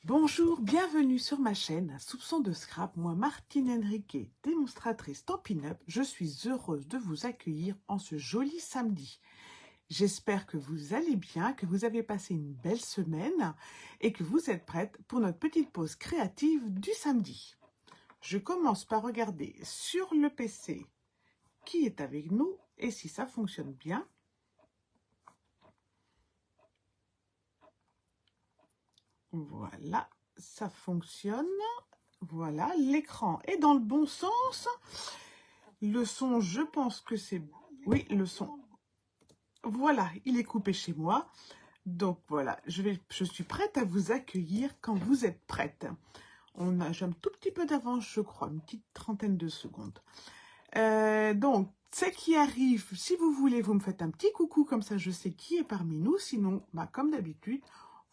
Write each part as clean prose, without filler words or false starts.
Bonjour, bienvenue sur ma chaîne Soupçon de Scrap. Moi, Martine Henriquet, démonstratrice Stampin' Up, je suis heureuse de vous accueillir en ce joli samedi. J'espère que vous allez bien, que vous avez passé une belle semaine et que vous êtes prête pour notre petite pause créative du samedi. Je commence par regarder sur le PC qui est avec nous et si ça fonctionne bien. Voilà, ça fonctionne. Voilà, l'écran est dans le bon sens. Le son, je pense que c'est... Oui, le son. Voilà, il est coupé chez moi. Donc voilà, je suis prête à vous accueillir quand vous êtes prête. J'ai un tout petit peu d'avance, je crois, une petite trentaine de secondes. Donc, ce qui arrive, si vous voulez, vous me faites un petit coucou, comme ça je sais qui est parmi nous. Sinon, comme d'habitude,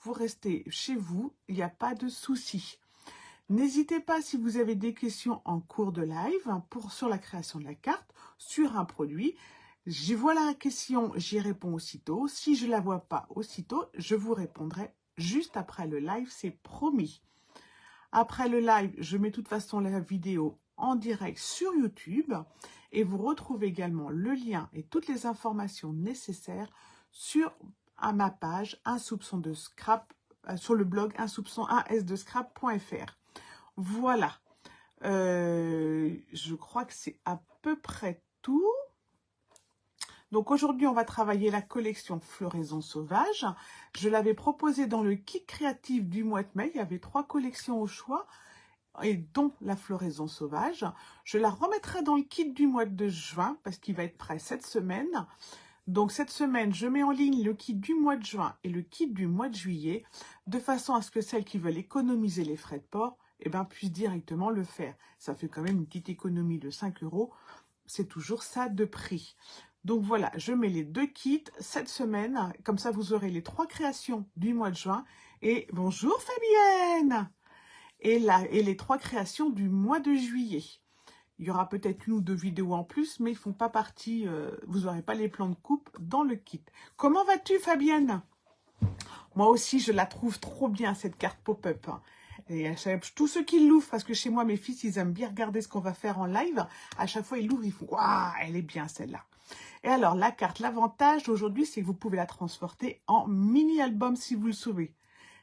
vous restez chez vous, il n'y a pas de souci. N'hésitez pas si vous avez des questions en cours de live sur la création de la carte, sur un produit. J'y vois la question, j'y réponds aussitôt. Si je ne la vois pas aussitôt, je vous répondrai juste après le live, c'est promis. Après le live, je mets de toute façon la vidéo en direct sur YouTube et vous retrouvez également le lien et toutes les informations nécessaires à ma page Un soupçon de scrap sur le blog unsdescrap.fr. Voilà, je crois que c'est à peu près tout. Donc aujourd'hui, on va travailler la collection Floraison Sauvage. Je l'avais proposée dans le kit créatif du mois de mai. Il y avait 3 collections au choix, et dont la Floraison Sauvage. Je la remettrai dans le kit du mois de juin, parce qu'il va être prêt cette semaine. Donc cette semaine, je mets en ligne le kit du mois de juin et le kit du mois de juillet, de façon à ce que celles qui veulent économiser les frais de port puissent directement le faire. Ça fait quand même une petite économie de 5 €. C'est toujours ça de prix. Donc voilà, je mets les 2 kits cette semaine. Comme ça, vous aurez les 3 créations du mois de juin. Et bonjour Fabienne! Et les 3 créations du mois de juillet. Il y aura peut-être 1 ou 2 vidéos en plus, mais ils ne font pas partie, vous n'aurez pas les plans de coupe dans le kit. Comment vas-tu Fabienne? Moi aussi, je la trouve trop bien, cette carte pop-up. Et tous ceux qui l'ouvrent, parce que chez moi, mes fils, ils aiment bien regarder ce qu'on va faire en live. À chaque fois, ils l'ouvrent, ils font « Waouh, elle est bien celle-là ». Et alors, la carte, l'avantage d'aujourd'hui, c'est que vous pouvez la transporter en mini-album si vous le souhaitez.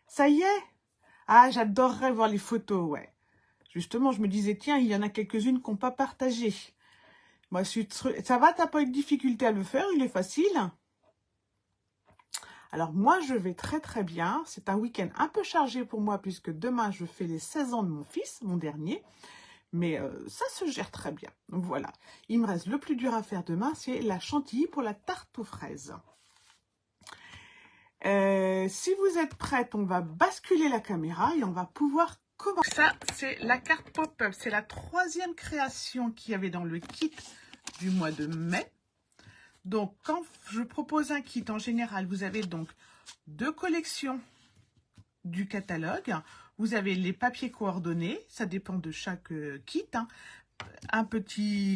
Ça y est? Ah, j'adorerais voir les photos, ouais. Justement, je me disais, tiens, il y en a quelques-unes qui n'ont pas partagé. Moi, ça va, t'as pas eu de difficulté à le faire, il est facile. Alors, moi, je vais très, très bien. C'est un week-end un peu chargé pour moi, puisque demain, je fais les 16 ans de mon fils, mon dernier. Mais ça se gère très bien. Donc, voilà. Il me reste le plus dur à faire demain, c'est la chantilly pour la tarte aux fraises. Si vous êtes prête, on va basculer la caméra et on va pouvoir commencer. Ça, c'est la carte pop-up. C'est la 3e création qu'il y avait dans le kit du mois de mai. Donc, quand je propose un kit, en général, vous avez donc 2 collections du catalogue. Vous avez les papiers coordonnés, ça dépend de chaque kit. Hein.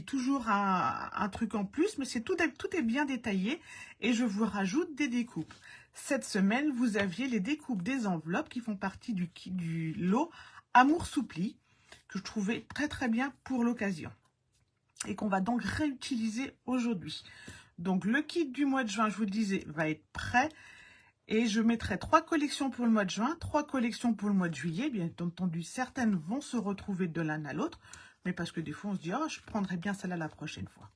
Toujours un truc en plus, mais tout est bien détaillé. Et je vous rajoute des découpes. Cette semaine, vous aviez les découpes des enveloppes qui font partie du lot Amour Soupli, que je trouvais très très bien pour l'occasion. Et qu'on va donc réutiliser aujourd'hui. Donc, le kit du mois de juin, je vous le disais, va être prêt. Et je mettrai 3 collections pour le mois de juin, 3 collections pour le mois de juillet. Bien entendu, certaines vont se retrouver de l'un à l'autre. Mais parce que des fois, on se dit, oh, je prendrai bien celle-là la prochaine fois.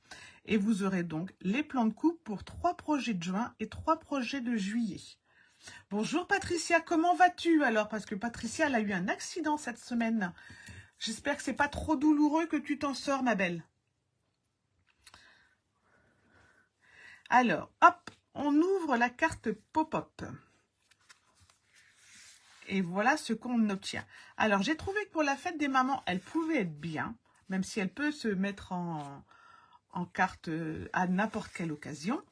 Et vous aurez donc les plans de coupe pour 3 projets de juin et 3 projets de juillet. Bonjour Patricia, comment vas-tu alors? Parce que Patricia, elle a eu un accident cette semaine. J'espère que c'est pas trop douloureux, que tu t'en sors, ma belle. Alors, hop, on ouvre la carte pop-up. Et voilà ce qu'on obtient. Alors, j'ai trouvé que pour la fête des mamans, elle pouvait être bien, même si elle peut se mettre en carte à n'importe quelle occasion.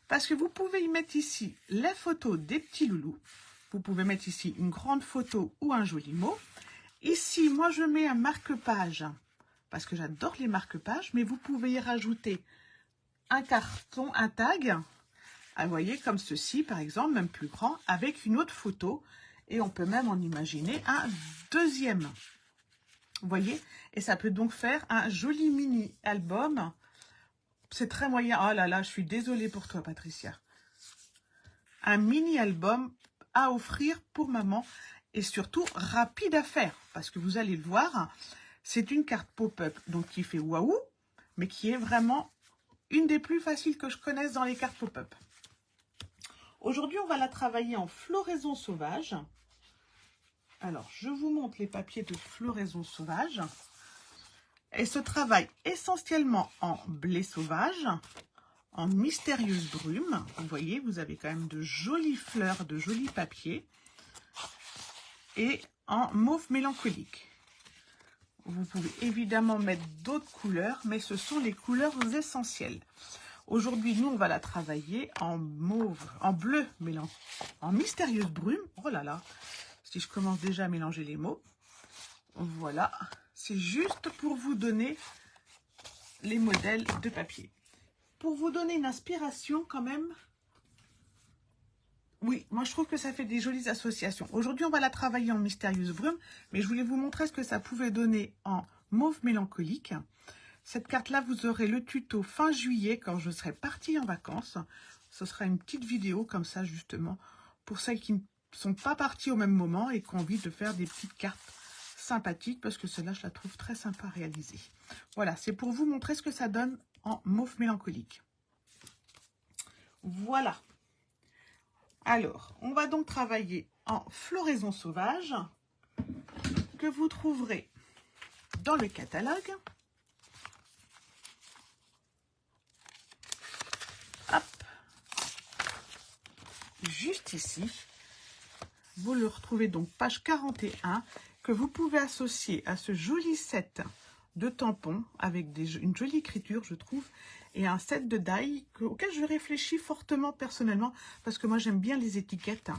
Parce que vous pouvez y mettre ici les photos des petits loulous. Vous pouvez mettre ici une grande photo ou un joli mot. Ici, moi, je mets un marque-page, parce que j'adore les marque-pages, mais vous pouvez y rajouter un carton, un tag, vous voyez, comme ceci, par exemple, même plus grand, avec une autre photo. Et on peut même en imaginer un deuxième. Vous voyez? Et ça peut donc faire un joli mini-album. C'est très moyen. Oh là là, je suis désolée pour toi, Patricia. Un mini-album à offrir pour maman. Et surtout, rapide à faire. Parce que vous allez le voir, c'est une carte pop-up donc qui fait waouh, mais qui est vraiment une des plus faciles que je connaisse dans les cartes pop-up. Aujourd'hui, on va la travailler en floraison sauvage. Alors, je vous montre les papiers de floraison sauvage. Elle se travaille essentiellement en blé sauvage, en mystérieuse brume. Vous voyez, vous avez quand même de jolies fleurs, de jolis papiers. Et en mauve mélancolique. Vous pouvez évidemment mettre d'autres couleurs, mais ce sont les couleurs essentielles. Aujourd'hui, nous, on va la travailler en mauve, en bleu, en mystérieuse brume. Oh là là, si je commence déjà à mélanger les mots. Voilà, c'est juste pour vous donner les modèles de papier. Pour vous donner une inspiration quand même. Oui, moi je trouve que ça fait des jolies associations. Aujourd'hui, on va la travailler en mystérieuse brume, mais je voulais vous montrer ce que ça pouvait donner en mauve mélancolique. Cette carte-là, vous aurez le tuto fin juillet quand je serai partie en vacances. Ce sera une petite vidéo comme ça, justement, pour celles qui ne sont pas parties au même moment et qui ont envie de faire des petites cartes sympathiques, parce que celle-là, je la trouve très sympa à réaliser. Voilà, c'est pour vous montrer ce que ça donne en mauve mélancolique. Voilà. Alors, on va donc travailler en floraison sauvage que vous trouverez dans le catalogue. Hop, juste ici. Vous le retrouvez donc page 41 que vous pouvez associer à ce joli set de tampons avec une jolie écriture, je trouve, et un set de die auquel je réfléchis fortement personnellement parce que moi j'aime bien les étiquettes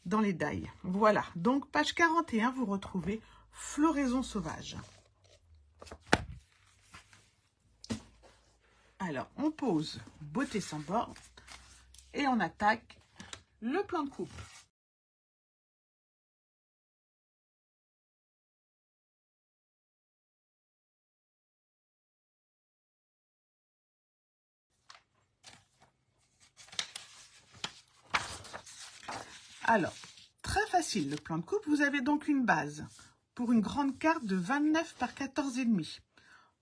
dans les die. Voilà, donc page 41, vous retrouvez floraison sauvage. Alors, on pose beauté sans borne et on attaque le plan de coupe. Alors, très facile le plan de coupe. Vous avez donc une base pour une grande carte de 29 par 14,5.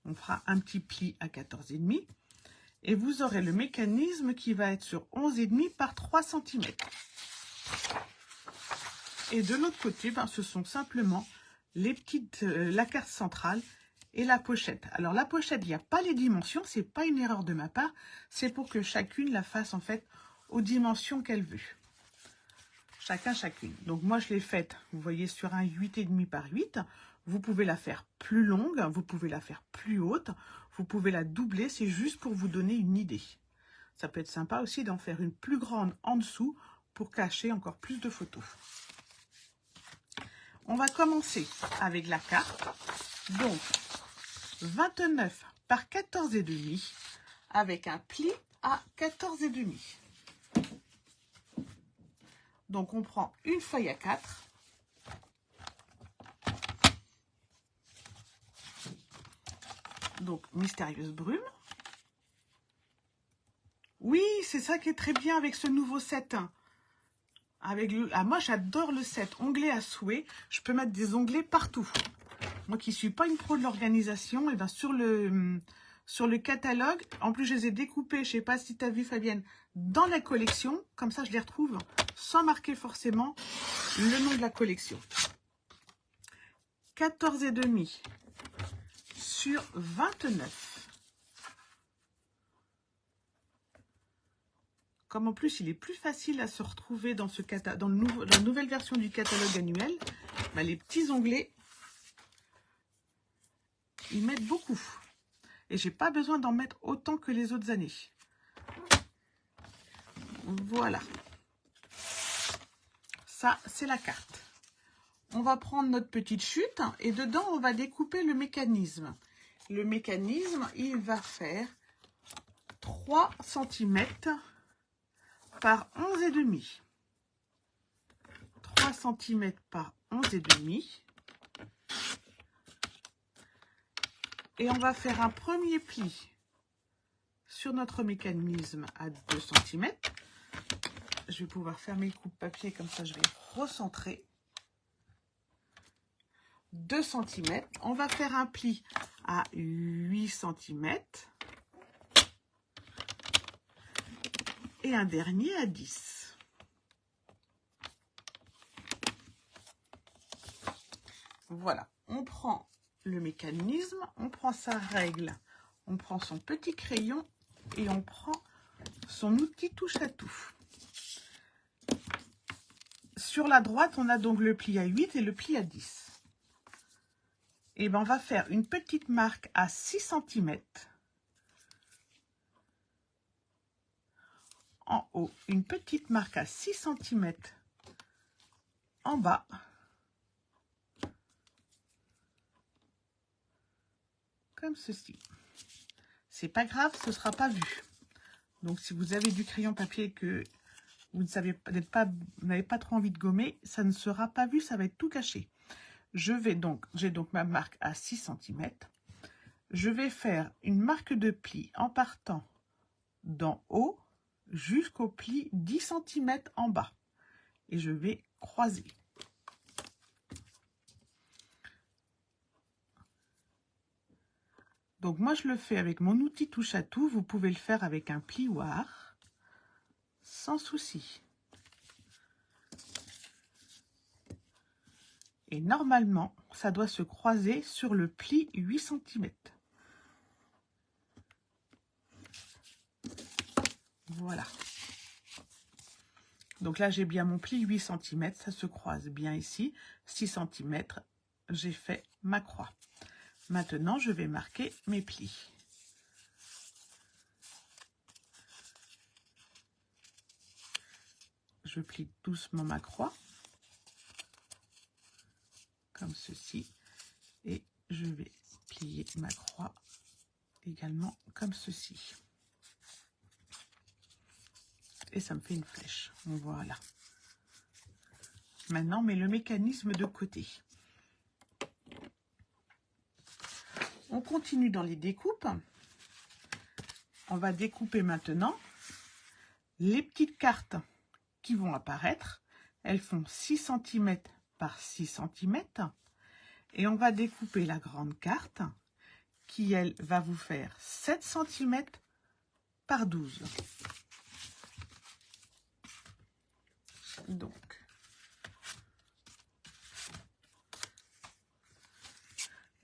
On fera un petit pli à 14,5. Et vous aurez le mécanisme qui va être sur 11,5 par 3 cm. Et de l'autre côté, ben, ce sont simplement les petites, la carte centrale et la pochette. Alors la pochette, il n'y a pas les dimensions, c'est pas une erreur de ma part. C'est pour que chacune la fasse en fait aux dimensions qu'elle veut. Chacune. Donc moi je l'ai faite, vous voyez, sur un 8,5 par 8. Vous pouvez la faire plus longue, vous pouvez la faire plus haute, vous pouvez la doubler, c'est juste pour vous donner une idée. Ça peut être sympa aussi d'en faire une plus grande en dessous pour cacher encore plus de photos. On va commencer avec la carte. Donc 29 par 14,5 avec un pli à 14,5. Donc, on prend une feuille à 4. Donc, mystérieuse brume. Oui, c'est ça qui est très bien avec ce nouveau set. Avec moi, j'adore le set onglet à souhait. Je peux mettre des onglets partout. Moi qui ne suis pas une pro de l'organisation, et bien sur le catalogue, en plus, je les ai découpés, je ne sais pas si tu as vu, Fabienne, dans la collection. Comme ça, je les retrouve sans marquer forcément le nom de la collection. 14,5 sur 29. Comme en plus, il est plus facile à se retrouver dans, dans la nouvelle version du catalogue annuel, bah, les petits onglets, ils mettent beaucoup. Et j'ai pas besoin d'en mettre autant que les autres années. Voilà. Ça, c'est la carte. On va prendre notre petite chute et dedans, on va découper le mécanisme. Le mécanisme, il va faire 3 cm par 11,5. 3 cm par 11,5. Et on va faire un premier pli sur notre mécanisme à 2 cm. Je vais pouvoir fermer le coupe-papier, comme ça je vais recentrer. 2 cm. On va faire un pli à 8 cm. Et un dernier à 10. Voilà, on prend le mécanisme, on prend sa règle, on prend son petit crayon et on prend son outil touche à tout. Sur la droite, on a donc le pli à 8 et le pli à 10. Et bien, on va faire une petite marque à 6 cm. En haut, une petite marque à 6 cm en bas. Comme ceci. C'est pas grave, ce ne sera pas vu. Donc, si vous avez du crayon papier que vous n'avez pas trop envie de gommer, ça ne sera pas vu, ça va être tout caché. J'ai donc ma marque à 6 cm. Je vais faire une marque de pli en partant d'en haut jusqu'au pli 10 cm en bas. Et je vais croiser. Donc moi je le fais avec mon outil touche à tout. Vous pouvez le faire avec un plioir sans souci. Et normalement, ça doit se croiser sur le pli 8 cm. Voilà. Donc là, j'ai bien mon pli 8 cm, ça se croise bien ici. 6 cm, j'ai fait ma croix. Maintenant, je vais marquer mes plis. Je plie doucement ma croix, comme ceci. Et je vais plier ma croix également comme ceci. Et ça me fait une flèche. Voilà. Maintenant, on met le mécanisme de côté. On continue dans les découpes. On va découper maintenant les petites cartes qui vont apparaître. Elles font 6 cm par 6 cm. Et on va découper la grande carte qui, elle, va vous faire 7 cm par 12. Donc,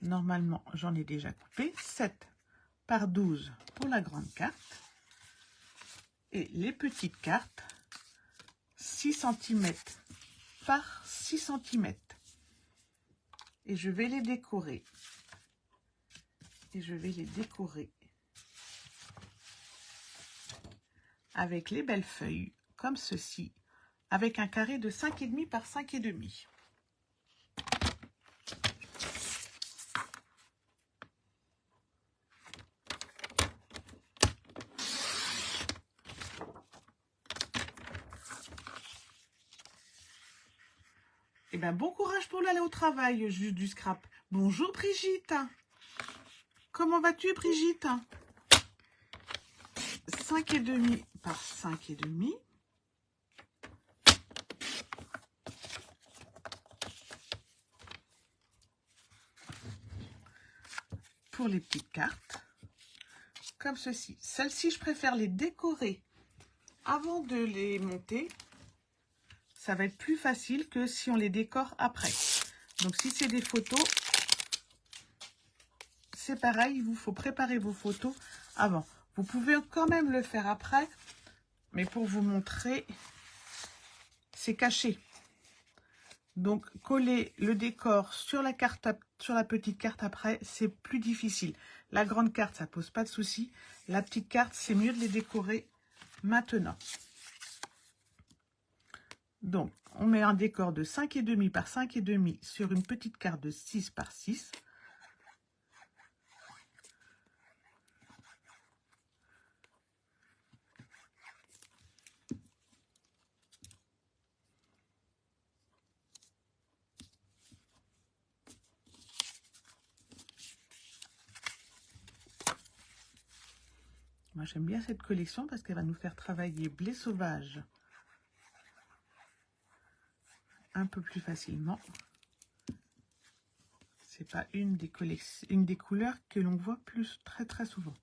normalement, j'en ai déjà coupé 7 par 12 pour la grande carte. Et les petites cartes, 6 cm par 6 cm. Et je vais les décorer. Avec les belles feuilles, comme ceci, avec un carré de 5,5 par 5,5. Eh bien, bon courage pour l'aller au travail, juste du scrap. Bonjour Brigitte. Comment vas-tu Brigitte? 5,5 par 5,5. Pour les petites cartes, comme ceci. Celles-ci, je préfère les décorer avant de les monter. Ça va être plus facile que si on les décore après. Donc, si c'est des photos, c'est pareil, il vous faut préparer vos photos avant. Vous pouvez quand même le faire après, mais pour vous montrer, c'est caché. Donc, coller le décor sur la carte, sur la petite carte après, c'est plus difficile. La grande carte, ça pose pas de souci. La petite carte, c'est mieux de les décorer maintenant. Donc, on met un décor de 5,5 par 5,5 sur une petite carte de 6 par 6. Moi, j'aime bien cette collection parce qu'elle va nous faire travailler blé sauvage un peu plus facilement. C'est pas une des couleurs que l'on voit très souvent.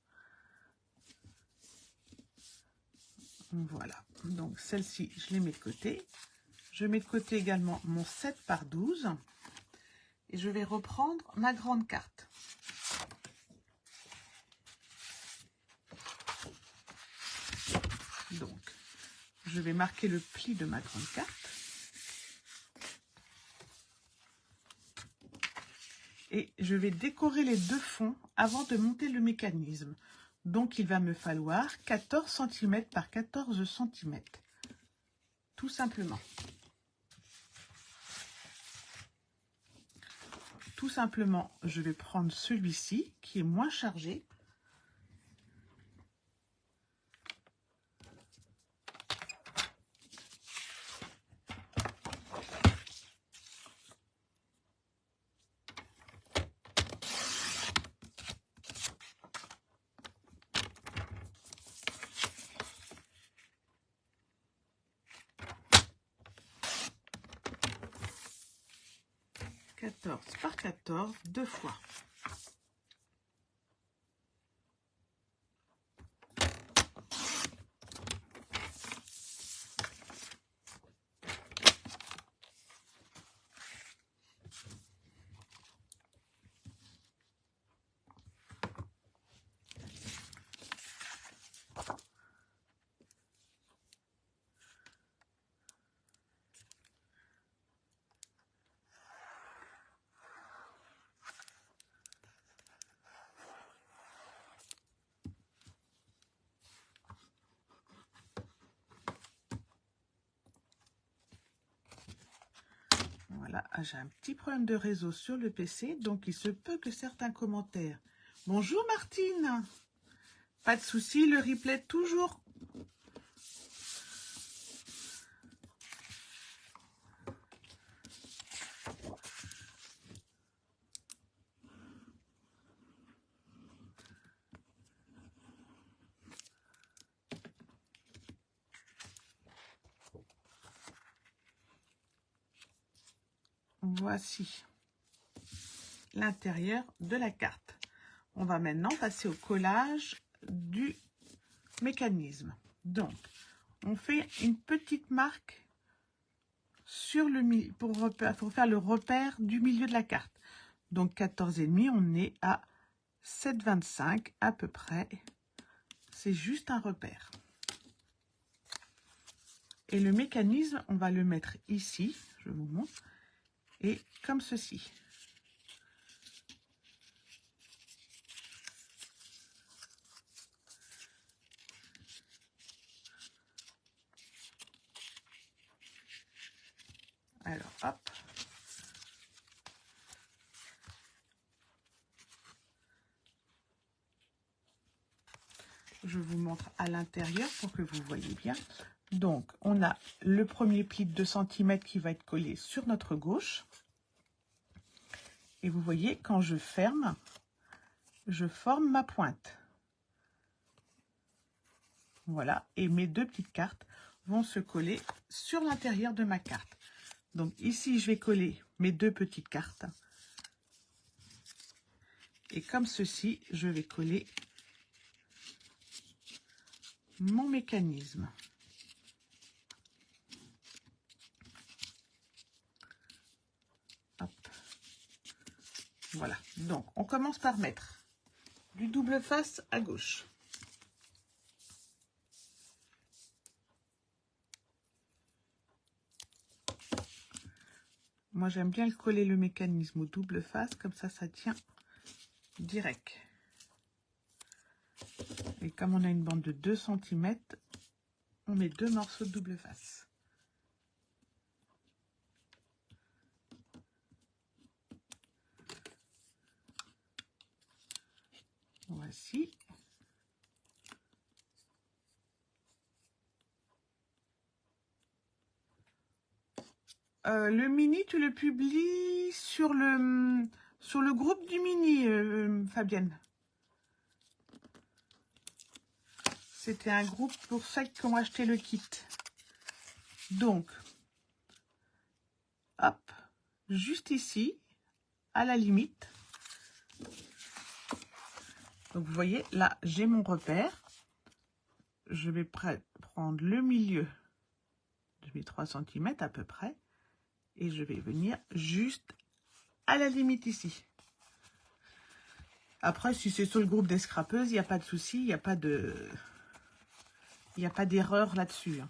Voilà, donc celle-ci, je les mets de côté. Je mets de côté également mon 7 par 12 et je vais reprendre ma grande carte. Donc, je vais marquer le pli de ma grande carte. Et je vais décorer les deux fonds avant de monter le mécanisme. Donc, il va me falloir 14 cm par 14 cm. Tout simplement. Tout simplement, je vais prendre celui-ci qui est moins chargé. Par 14 deux fois. Voilà, j'ai un petit problème de réseau sur le PC, donc il se peut que certains commentaires. Bonjour Martine, pas de souci, le replay toujours. Voici l'intérieur de la carte. On va maintenant passer au collage du mécanisme. Donc, on fait une petite marque sur le milieu pour faire le repère du milieu de la carte. Donc 14,5, on est à 7,25 à peu près. C'est juste un repère. Et le mécanisme, on va le mettre ici, je vous montre, et comme ceci. Alors, hop. Je vous montre à l'intérieur pour que vous voyez bien. Donc, on a le premier pli de 2 cm qui va être collé sur notre gauche. Et vous voyez, quand je ferme, je forme ma pointe. Voilà, et mes deux petites cartes vont se coller sur l'intérieur de ma carte. Donc ici, je vais coller mes deux petites cartes. Et comme ceci, je vais coller mon mécanisme. Hop. Voilà, donc on commence par mettre du double face à gauche. Moi, j'aime bien le coller le mécanisme au double face, comme ça tient direct. Et comme on a une bande de 2 cm, on met deux morceaux de double face. Voici. Le mini, tu le publies sur le groupe du mini, Fabienne. c'était un groupe pour ceux qui ont acheté le kit. Donc, hop, juste ici, à la limite. Donc, vous voyez, là, j'ai mon repère. Je vais prendre le milieu de mes 3 cm à peu près. Et je vais venir juste à la limite ici. Après, si c'est sur le groupe des scrapeuses, il n'y a pas de souci, il n'y a pas d'erreur là-dessus.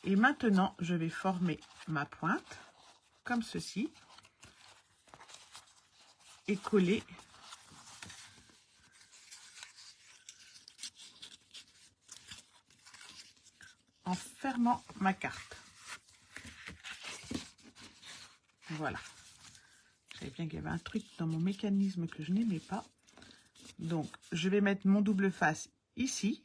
Et maintenant, je vais former ma pointe comme ceci et coller en fermant ma carte. Voilà. Je savais bien qu'il y avait un truc dans mon mécanisme que je n'aimais pas. Donc, je vais mettre mon double face ici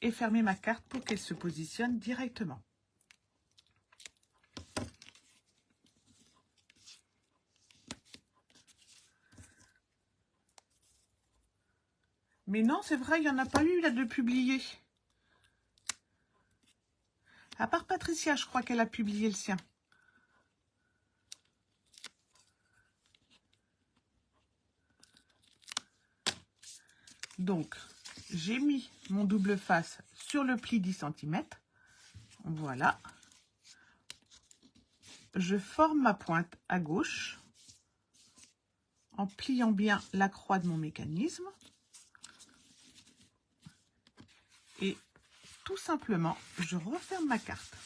et fermer ma carte pour qu'elle se positionne directement. Mais non, c'est vrai, il n'y en a pas eu là de publié. À part Patricia, je crois qu'elle a publié le sien. Donc, j'ai mis mon double face sur le pli 10 cm. Voilà. Je forme ma pointe à gauche en pliant bien la croix de mon mécanisme. Et tout simplement, je referme ma carte.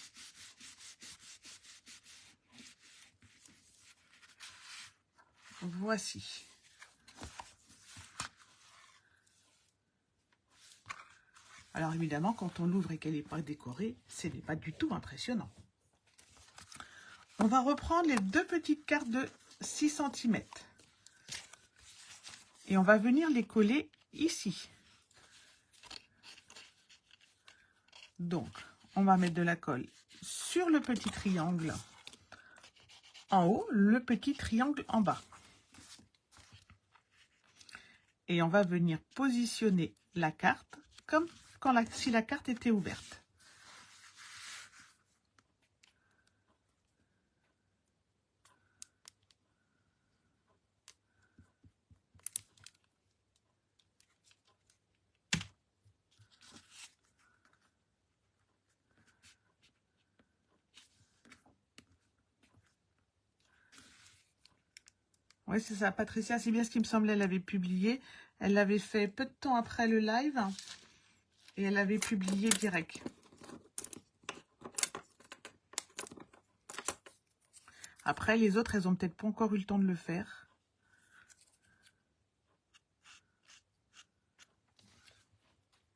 Voici. Alors évidemment, quand on l'ouvre et qu'elle n'est pas décorée, ce n'est pas du tout impressionnant. On va reprendre les 2 petites cartes de 6 cm. Et on va venir les coller ici. Donc, on va mettre de la colle sur le petit triangle en haut, le petit triangle en bas. Et on va venir positionner la carte comme si la carte était ouverte. Oui, c'est ça, Patricia, c'est bien ce qui me semblait, elle avait publié. Elle l'avait fait peu de temps après le live et elle avait publié direct. Après, les autres, elles ont peut-être pas encore eu le temps de le faire.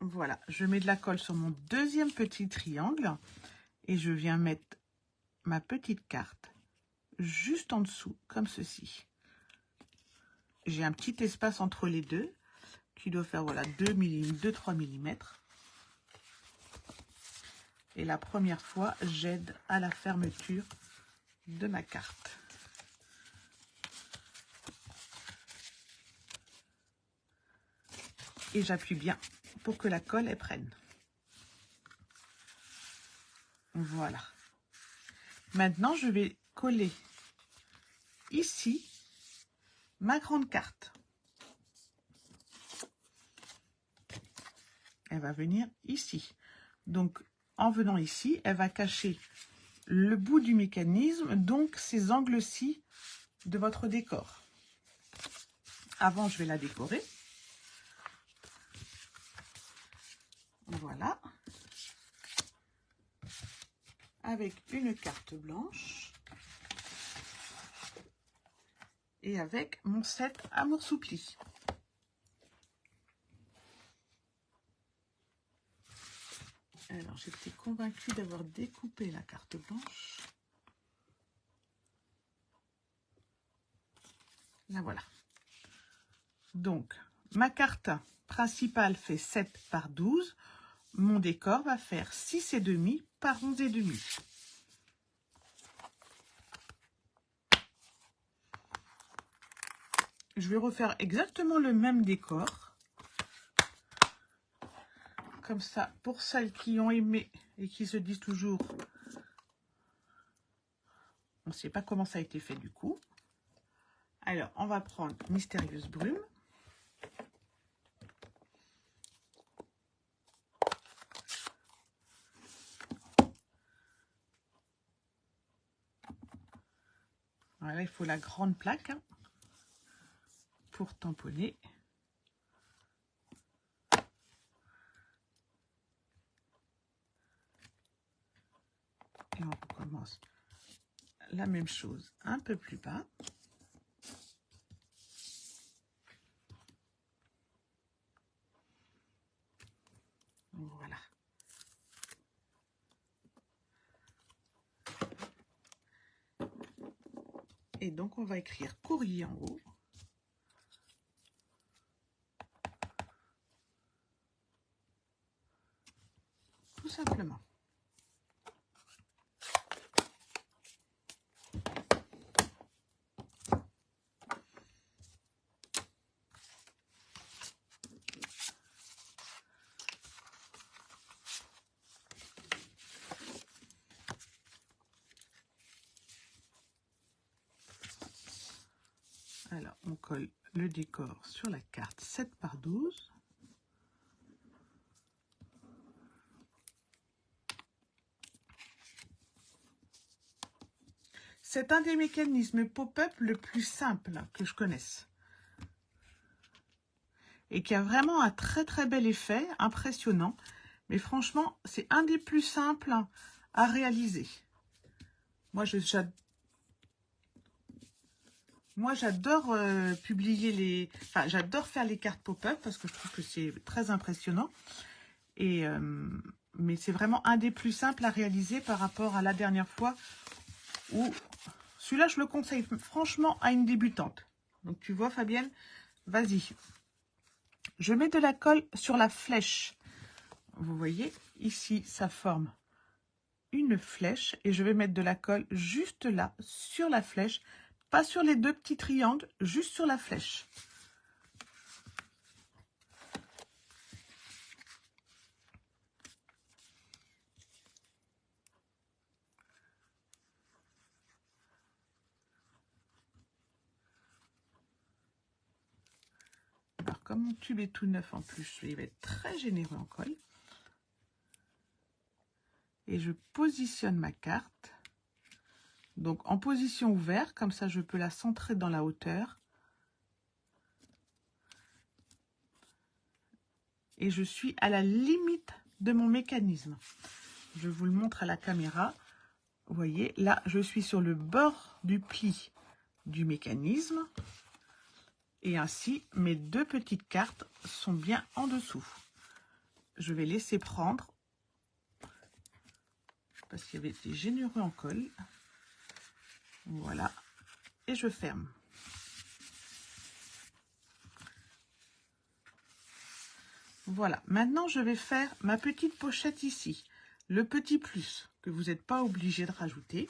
Voilà, je mets de la colle sur mon deuxième petit triangle et je viens mettre ma petite carte juste en dessous, comme ceci. J'ai un petit espace entre les deux qui doit faire voilà 2-3 mm. Et la première fois, j'aide à la fermeture de ma carte. Et j'appuie bien pour que la colle elle prenne. Voilà. Maintenant, je vais coller ici ma grande carte. Elle va venir ici. Donc, en venant ici, elle va cacher le bout du mécanisme, donc ces angles-ci de votre décor. Avant, je vais la décorer. Voilà. Avec une carte blanche. Et avec mon set Amour Soupli. Alors, j'étais convaincue d'avoir découpé la carte blanche. La voilà. Donc, ma carte principale fait 7 par 12. Mon décor va faire 6,5 par 11,5. Je vais refaire exactement le même décor. Comme ça, pour celles qui ont aimé et qui se disent toujours, on ne sait pas comment ça a été fait du coup. Alors, on va prendre Mystérieuse Brume. Voilà, il faut la grande plaque hein, pour tamponner. Et on recommence la même chose un peu plus bas. Voilà. Et donc, on va écrire courrier en haut. Tout simplement. Alors, on colle le décor sur la carte 7 par 12. C'est un des mécanismes pop-up le plus simple que je connaisse. Et qui a vraiment un très très bel effet, impressionnant. Mais franchement, c'est un des plus simples à réaliser. Moi, j'adore publier les... Enfin, j'adore faire les cartes pop-up parce que je trouve que c'est très impressionnant. Et, mais c'est vraiment un des plus simples à réaliser par rapport à la dernière fois où... Celui-là, je le conseille franchement à une débutante. Donc, tu vois, Fabienne, vas-y. Je mets de la colle sur la flèche. Vous voyez, ici, ça forme une flèche. Et je vais mettre de la colle juste là, sur la flèche. Pas sur les deux petits triangles, juste sur la flèche. Alors, comme mon tube est tout neuf en plus, je vais être très généreux en colle. Et je positionne ma carte. Donc, en position ouverte, comme ça, je peux la centrer dans la hauteur. Et je suis à la limite de mon mécanisme. Je vous le montre à la caméra. Vous voyez, là, je suis sur le bord du pli du mécanisme. Et ainsi, mes deux petites cartes sont bien en dessous. Je vais laisser prendre, parce qu'il y avait été généreux en colle. Voilà. Et je ferme. Voilà. Maintenant, je vais faire ma petite pochette ici. Le petit plus, que vous n'êtes pas obligé de rajouter.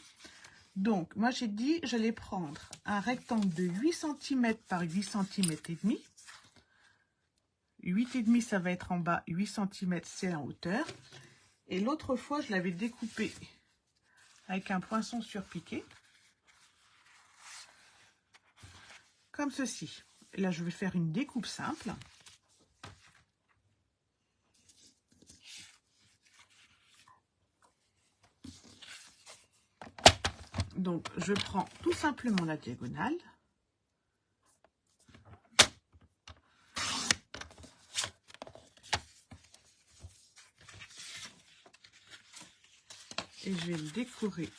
Donc, moi, j'ai dit, j'allais prendre un rectangle de 8 cm par 8 cm et demi. 8,5, ça va être en bas, 8 cm, c'est la hauteur. Et l'autre fois, je l'avais découpé avec un poinçon surpiqué. Comme ceci. Là, je vais faire une découpe simple. Donc, je prends tout simplement la diagonale. Et je vais le décorer.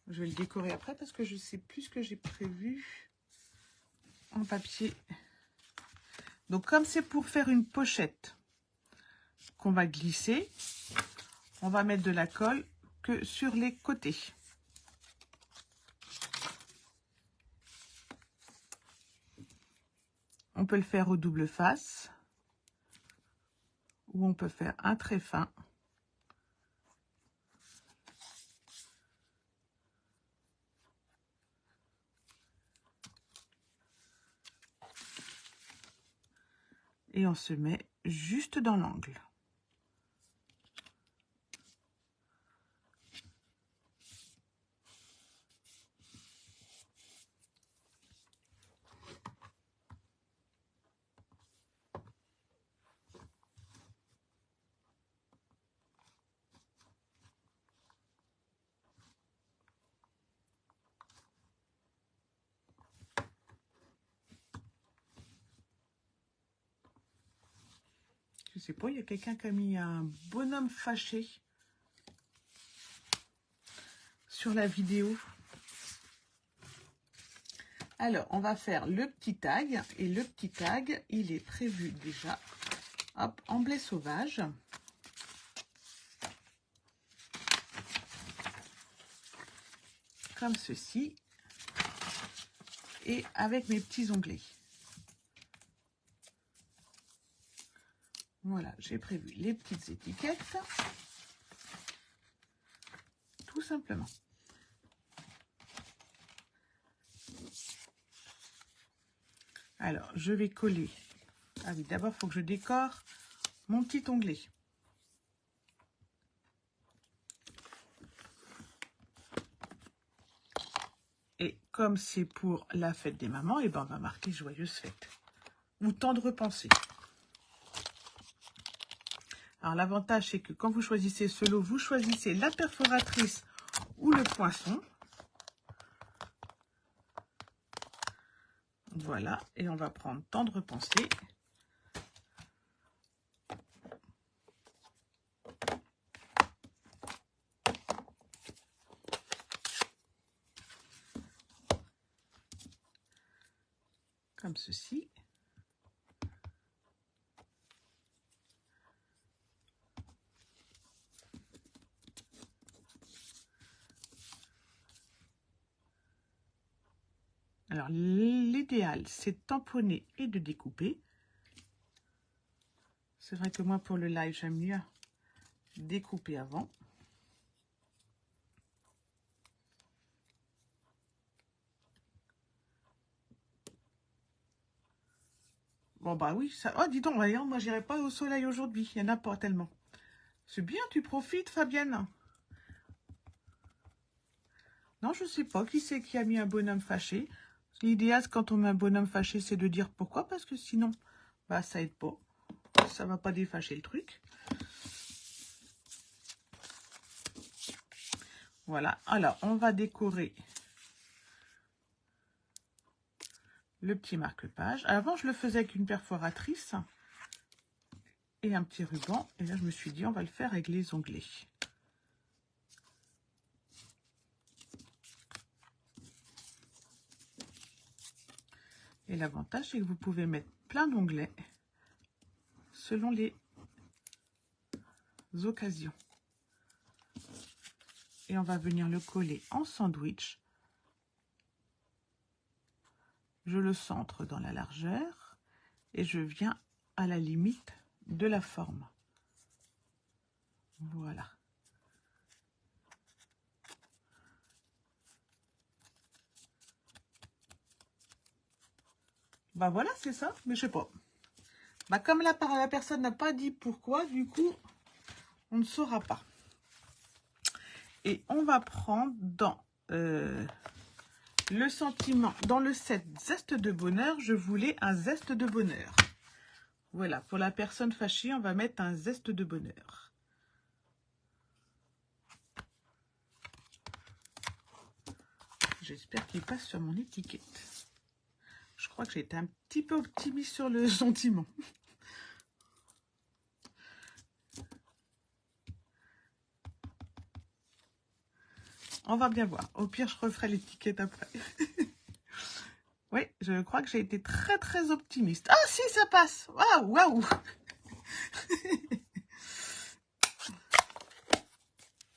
Je vais le décorer après parce que je ne sais plus ce que j'ai prévu en papier. Donc, comme c'est pour faire une pochette qu'on va glisser, on va mettre de la colle que sur les côtés. On peut le faire au double face ou on peut faire un trait fin. Et on se met juste dans l'angle. Je sais pas, il y a quelqu'un qui a mis un bonhomme fâché sur la vidéo. Alors, on va faire le petit tag. Et le petit tag, il est prévu déjà. Hop, en blé sauvage. Comme ceci. Et avec mes petits onglets. Voilà, j'ai prévu les petites étiquettes. Tout simplement. Alors, je vais coller. Ah oui, d'abord, il faut que je décore mon petit onglet. Et comme c'est pour la fête des mamans, et ben on va marquer joyeuse fête. Ou temps de repenser. Alors l'avantage, c'est que quand vous choisissez ce lot, vous choisissez la perforatrice ou le poinçon. Voilà, et on va prendre temps de repenser. Comme ceci. Alors, l'idéal, c'est de tamponner et de découper. C'est vrai que moi, pour le live, j'aime mieux découper avant. Bon, bah oui, ça... Oh, dis donc, voyons, moi, j'irai pas au soleil aujourd'hui. Il n'y en a pas tellement. C'est bien, tu profites, Fabienne. Non, je sais pas qui c'est qui a mis un bonhomme fâché. L'idéal, quand on met un bonhomme fâché, c'est de dire pourquoi, parce que sinon, bah, ça aide pas. Ça va pas défâcher le truc. Voilà. Alors, on va décorer le petit marque-page. Avant, je le faisais avec une perforatrice et un petit ruban. Et là, je me suis dit, on va le faire avec les onglets. Et l'avantage, c'est que vous pouvez mettre plein d'onglets selon les occasions. Et on va venir le coller en sandwich. Je le centre dans la largeur et je viens à la limite de la forme. Voilà. Bah voilà, c'est ça, mais je sais pas. Bah comme la personne n'a pas dit pourquoi, du coup, on ne saura pas. Et on va prendre dans le sentiment, dans le set zeste de bonheur, je voulais un zeste de bonheur. Voilà, pour la personne fâchée, on va mettre un zeste de bonheur. J'espère qu'il passe sur mon étiquette. Je crois que j'ai été un petit peu optimiste sur le sentiment. On va bien voir. Au pire, je referai l'étiquette après. Oui, je crois que j'ai été très, très optimiste. Ah, si, ça passe. Waouh, waouh.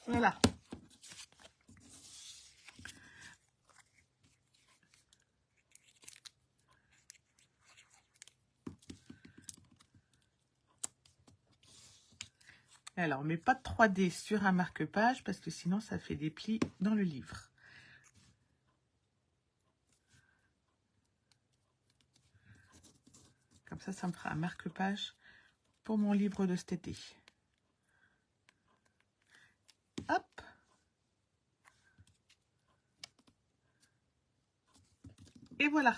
Voilà. Alors, on ne met pas de 3D sur un marque-page parce que sinon, ça fait des plis dans le livre. Comme Ça me fera un marque-page pour mon livre de cet été. Hop. Et voilà.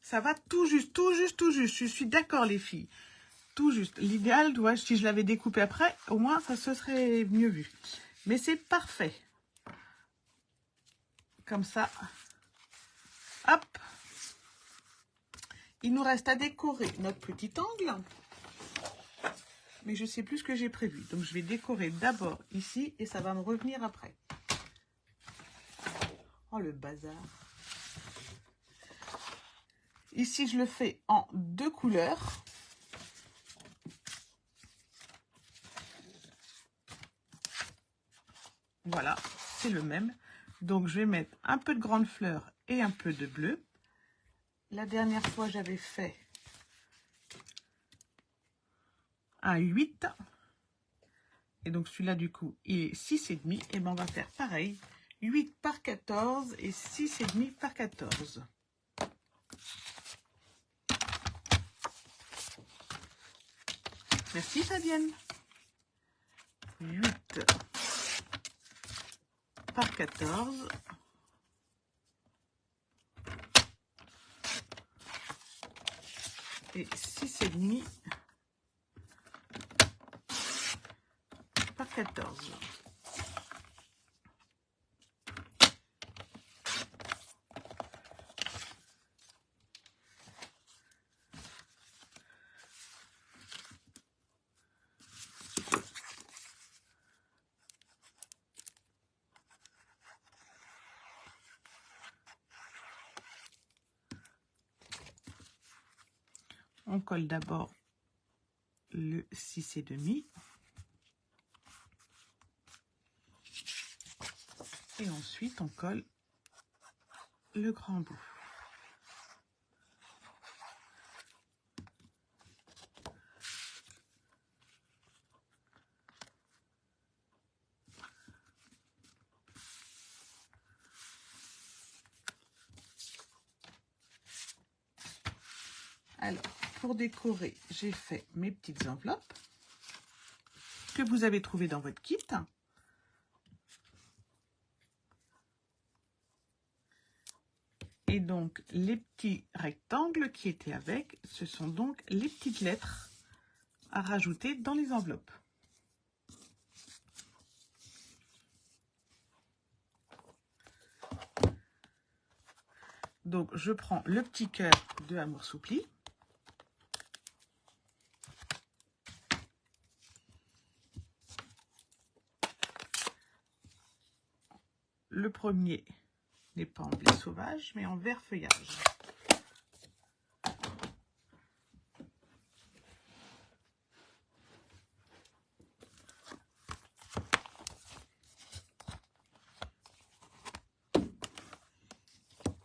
Ça va tout juste, tout juste, tout juste. Je suis d'accord, les filles. Tout juste. L'idéal, si je l'avais découpé après, au moins, ça se serait mieux vu. Mais c'est parfait. Comme ça. Hop. Il nous reste à décorer notre petit angle. Mais je ne sais plus ce que j'ai prévu. Donc, je vais décorer d'abord ici et ça va me revenir après. Oh, le bazar. Ici, je le fais en 2 couleurs. Voilà, c'est le même. Donc, je vais mettre un peu de grande fleur et un peu de bleu. La dernière fois, j'avais fait un 8. Et donc, celui-là, du coup, il est 6,5. Et bien, on va faire pareil. 8 par 14 et 6,5 par 14. Merci, Fabienne. 8 par 14. Et 6,5 par 14. On colle d'abord le 6,5 et ensuite on colle le grand bout. Alors, pour décorer, j'ai fait mes petites enveloppes que vous avez trouvées dans votre kit. Et donc, les petits rectangles qui étaient avec, ce sont donc les petites lettres à rajouter dans les enveloppes. Donc, je prends le petit cœur de Amour Soupli. Le premier n'est pas en blé sauvage, mais en vert feuillage.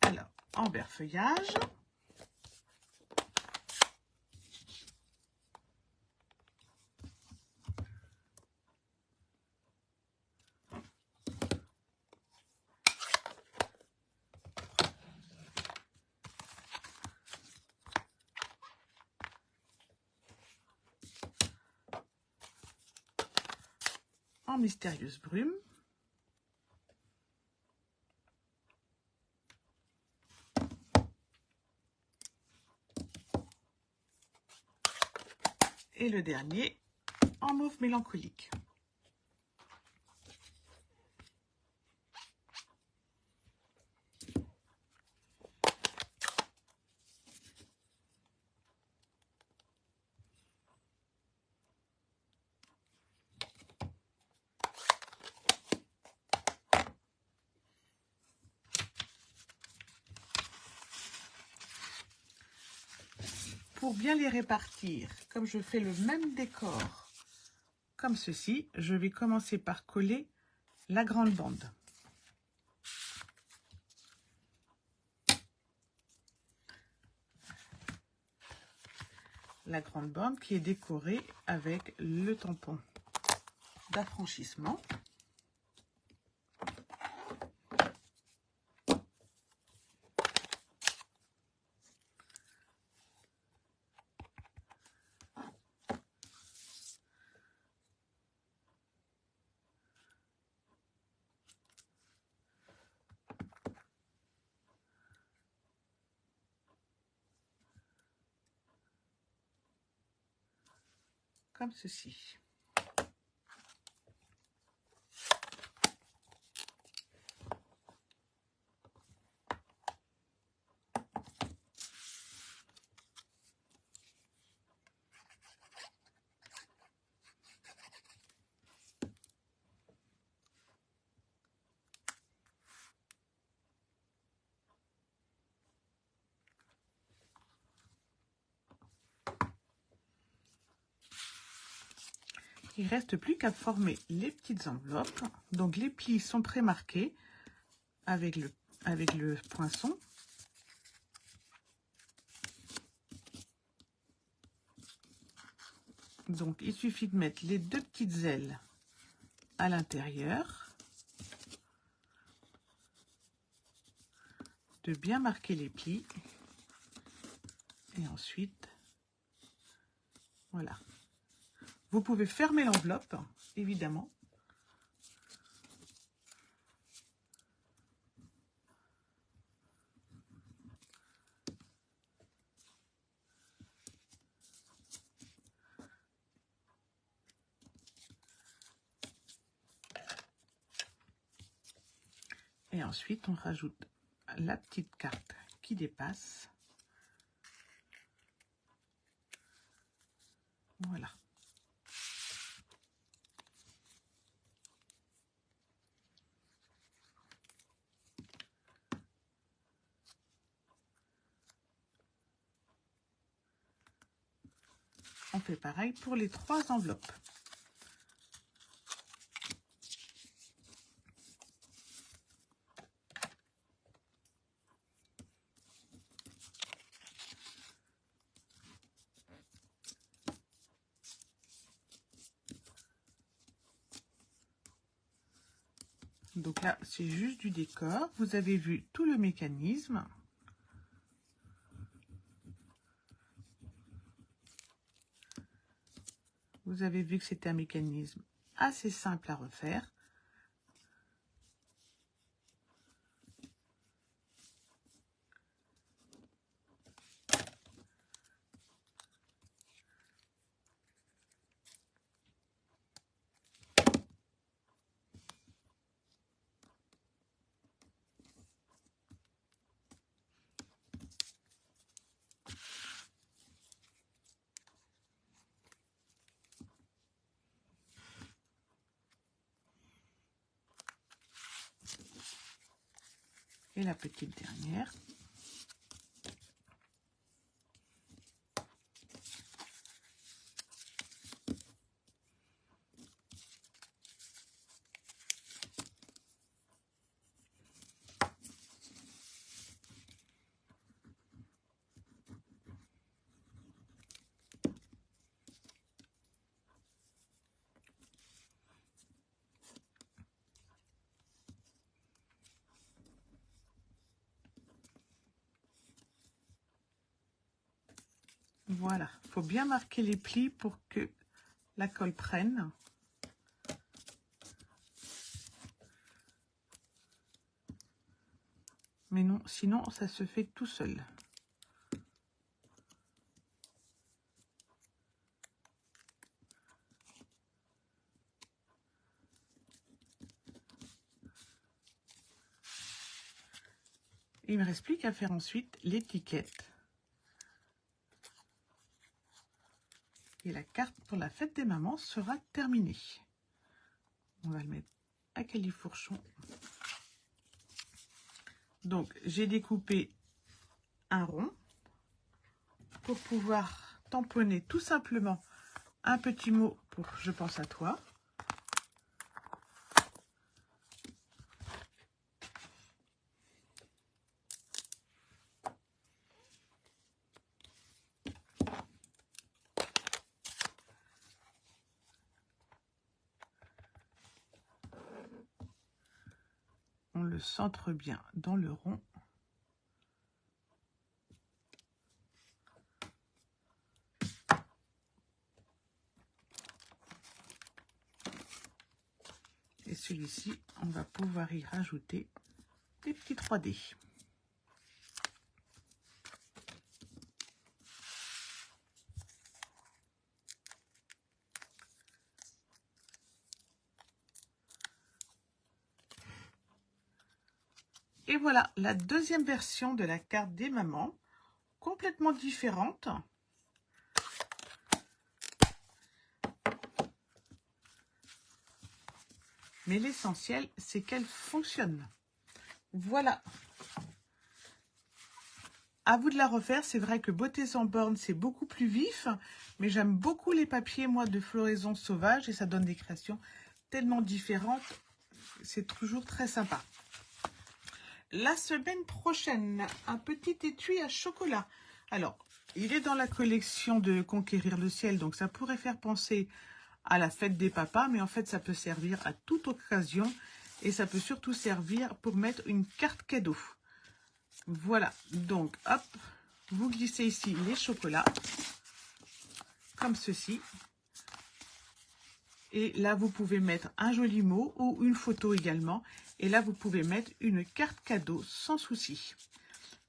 Alors, en vert feuillage. En mystérieuse brume. Et le dernier en mauve mélancolique. Pour bien les répartir, comme je fais le même décor comme ceci, je vais commencer par coller la grande bande. La grande bande qui est décorée avec le tampon d'affranchissement. comme ceci. Il ne reste plus qu'à former les petites enveloppes. Donc les plis sont pré-marqués avec le poinçon. Donc il suffit de mettre les deux petites ailes à l'intérieur, de bien marquer les plis et ensuite voilà. Vous pouvez fermer l'enveloppe, évidemment. Et ensuite, on rajoute la petite carte qui dépasse. Voilà. On fait pareil pour les 3 enveloppes. Donc là, c'est juste du décor. Vous avez vu tout le mécanisme. Vous avez vu que c'était un mécanisme assez simple à refaire. Et la petite dernière. Voilà, il faut bien marquer les plis pour que la colle prenne. Mais non, sinon ça se fait tout seul. Il ne me reste plus qu'à faire ensuite l'étiquette. Et la carte pour la fête des mamans sera terminée. On va le mettre à califourchon. Donc, j'ai découpé un rond pour pouvoir tamponner tout simplement un petit mot pour « Je pense à toi ». On le centre bien dans le rond. Et celui-ci, on va pouvoir y rajouter des petits 3D. Et voilà la deuxième version de la carte des mamans, complètement différente. Mais l'essentiel, c'est qu'elle fonctionne. Voilà. À vous de la refaire. C'est vrai que Beauté sans borne, c'est beaucoup plus vif. Mais j'aime beaucoup les papiers, moi, de Floraison Sauvage. Et ça donne des créations tellement différentes. C'est toujours très sympa. La semaine prochaine, un petit étui à chocolat. Alors, il est dans la collection de Conquérir le ciel. Donc, ça pourrait faire penser à la fête des papas. Mais en fait, ça peut servir à toute occasion. Et ça peut surtout servir pour mettre une carte cadeau. Voilà. Donc, hop, vous glissez ici les chocolats. Comme ceci. Et là, vous pouvez mettre un joli mot ou une photo également. Et là, vous pouvez mettre une carte cadeau sans souci.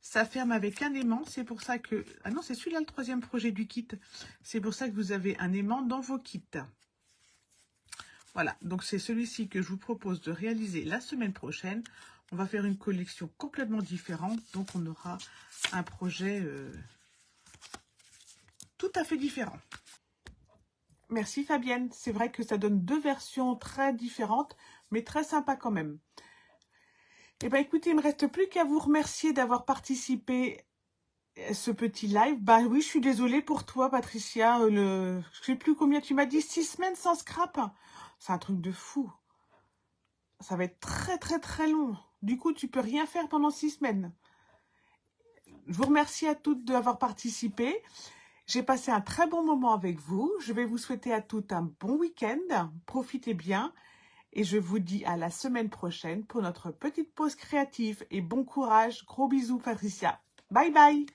Ça ferme avec un aimant. C'est pour ça que... Ah non, c'est celui-là le troisième projet du kit. C'est pour ça que vous avez un aimant dans vos kits. Voilà. Donc, c'est celui-ci que je vous propose de réaliser la semaine prochaine. On va faire une collection complètement différente. Donc, on aura un projet tout à fait différent. Merci Fabienne, c'est vrai que ça donne deux versions très différentes, mais très sympa quand même. Eh bien écoutez, il ne me reste plus qu'à vous remercier d'avoir participé à ce petit live. Bah oui, je suis désolée pour toi Patricia, je sais plus combien tu m'as dit, 6 semaines sans scrap. C'est un truc de fou. Ça va être très très très long. Du coup, tu peux rien faire pendant 6 semaines. Je vous remercie à toutes d'avoir participé. J'ai passé un très bon moment avec vous. Je vais vous souhaiter à toutes un bon week-end. Profitez bien. Et je vous dis à la semaine prochaine pour notre petite pause créative. Et bon courage. Gros bisous, Patricia. Bye bye.